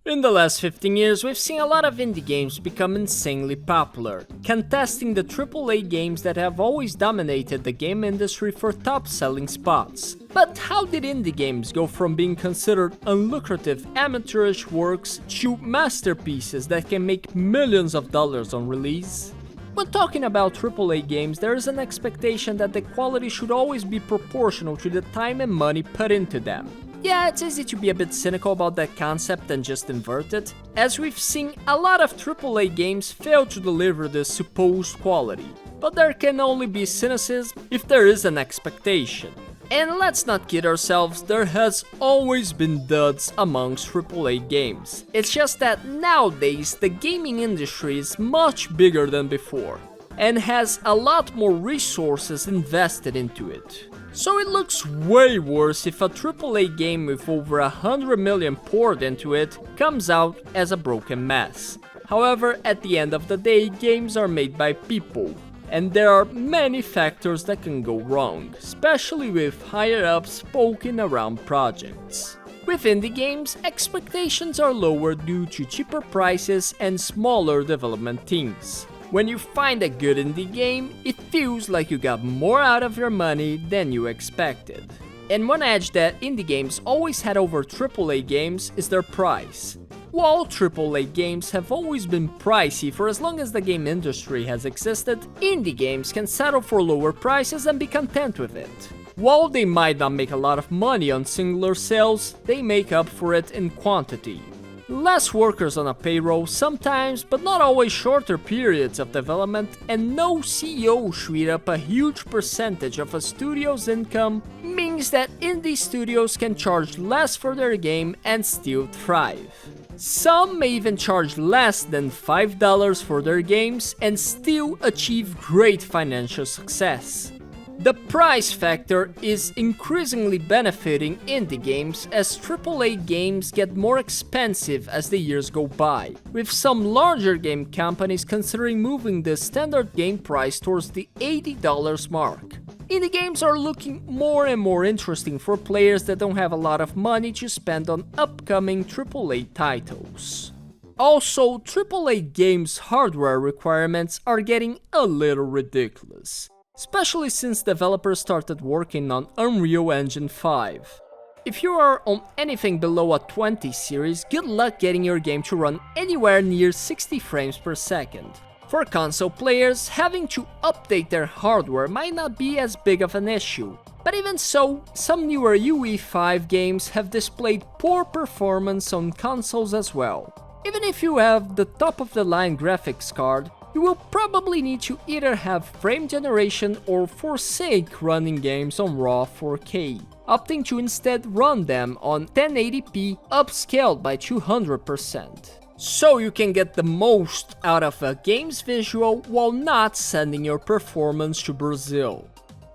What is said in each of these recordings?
In the last 15 years, we've seen a lot of indie games become insanely popular, contesting the AAA games that have always dominated the game industry for top-selling spots. But how did indie games go from being considered unlucrative, amateurish works to masterpieces that can make millions of dollars on release? When talking about AAA games, there is an expectation that the quality should always be proportional to the time and money put into them. Yeah, it's easy to be a bit cynical about that concept and just invert it, as we've seen a lot of AAA games fail to deliver this supposed quality. But there can only be cynicism if there is an expectation. And let's not kid ourselves, there has always been duds amongst AAA games. It's just that nowadays the gaming industry is much bigger than before, and has a lot more resources invested into it. So it looks way worse if a AAA game with over 100 million poured into it comes out as a broken mess. However, at the end of the day, games are made by people, and there are many factors that can go wrong, especially with higher-ups poking around projects. With indie games, expectations are lower due to cheaper prices and smaller development teams. When you find a good indie game, it feels like you got more out of your money than you expected. And one edge that indie games always had over AAA games is their price. While AAA games have always been pricey for as long as the game industry has existed, indie games can settle for lower prices and be content with it. While they might not make a lot of money on singular sales, they make up for it in quantity. Less workers on a payroll sometimes, but not always, shorter periods of development, and no CEO should eat up a huge percentage of a studio's income means that indie studios can charge less for their game and still thrive. Some may even charge less than $5 for their games and still achieve great financial success. The price factor is increasingly benefiting indie games as AAA games get more expensive as the years go by, with some larger game companies considering moving the standard game price towards the $80 mark. Indie games are looking more and more interesting for players that don't have a lot of money to spend on upcoming AAA titles. Also, AAA games' hardware requirements are getting a little ridiculous, especially since developers started working on Unreal Engine 5. If you are on anything below a 20 series, good luck getting your game to run anywhere near 60 frames per second. For console players, having to update their hardware might not be as big of an issue, but even so, some newer UE5 games have displayed poor performance on consoles as well. Even if you have the top-of-the-line graphics card, you will probably need to either have frame generation or forsake running games on raw 4K, opting to instead run them on 1080p upscaled by 200%. So you can get the most out of a game's visual while not sending your performance to Brazil.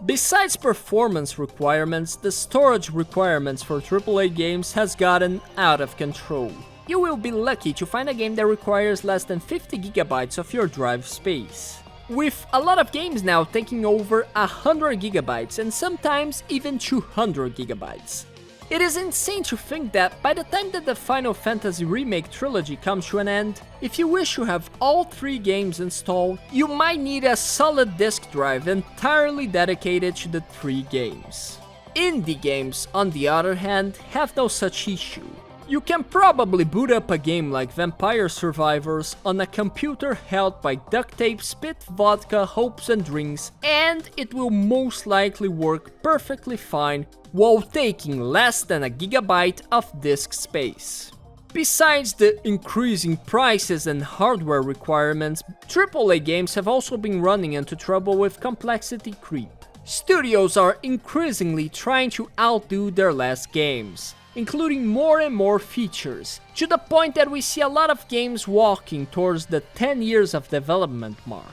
Besides performance requirements, the storage requirements for AAA games has gotten out of control. You will be lucky to find a game that requires less than 50 GB of your drive space, with a lot of games now taking over 100 GB and sometimes even 200 GB. It is insane to think that by the time that the Final Fantasy Remake trilogy comes to an end, if you wish to have all 3 games installed, you might need a solid disk drive entirely dedicated to the 3 games. Indie games, on the other hand, have no such issue. You can probably boot up a game like Vampire Survivors on a computer held by duct tape, spit, vodka, hopes and drinks, and it will most likely work perfectly fine while taking less than a gigabyte of disk space. Besides the increasing prices and hardware requirements, AAA games have also been running into trouble with complexity creep. Studios are increasingly trying to outdo their last games, including more and more features, to the point that we see a lot of games walking towards the 10 years of development mark.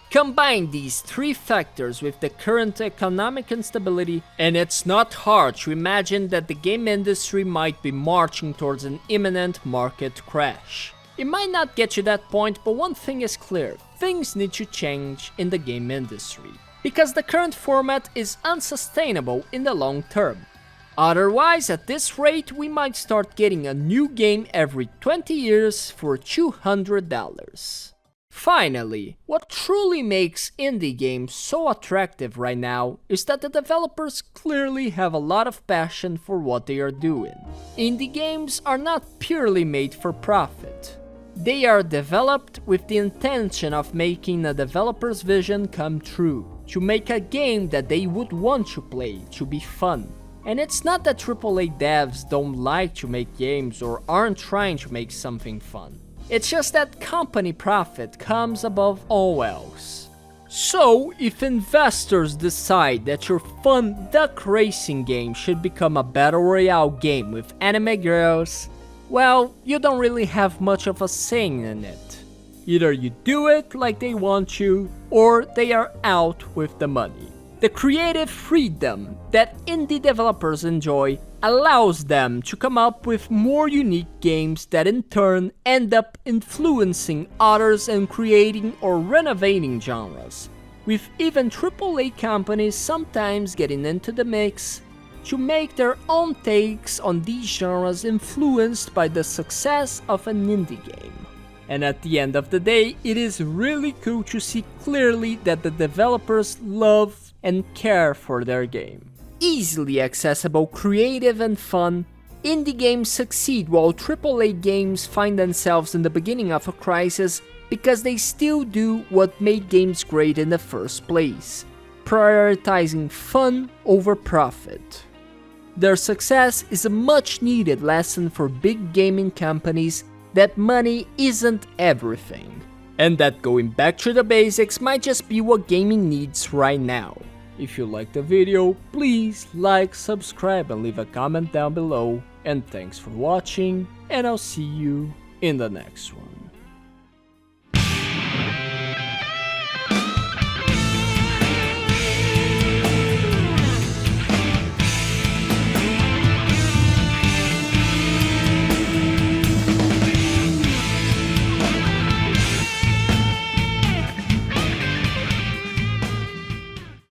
Combine these 3 factors with the current economic instability, and it's not hard to imagine that the game industry might be marching towards an imminent market crash. It might not get to that point, but one thing is clear: things need to change in the game industry, because the current format is unsustainable in the long term. Otherwise, at this rate, we might start getting a new game every 20 years for $200. Finally, what truly makes indie games so attractive right now is that the developers clearly have a lot of passion for what they are doing. Indie games are not purely made for profit. They are developed with the intention of making a developer's vision come true, to make a game that they would want to play, to be fun. And it's not that AAA devs don't like to make games or aren't trying to make something fun. It's just that company profit comes above all else. So, if investors decide that your fun duck racing game should become a battle royale game with anime girls, well, you don't really have much of a say in it. Either you do it like they want you, or they are out with the money. The creative freedom that indie developers enjoy allows them to come up with more unique games that in turn end up influencing others and creating or renovating genres, with even AAA companies sometimes getting into the mix to make their own takes on these genres influenced by the success of an indie game. And at the end of the day, it is really cool to see clearly that the developers love and care for their game. Easily accessible, creative and fun, indie games succeed while AAA games find themselves in the beginning of a crisis because they still do what made games great in the first place, prioritizing fun over profit. Their success is a much needed lesson for big gaming companies that money isn't everything, and that going back to the basics might just be what gaming needs right now. If you liked the video, please like, subscribe and leave a comment down below, and thanks for watching, and I'll see you in the next one.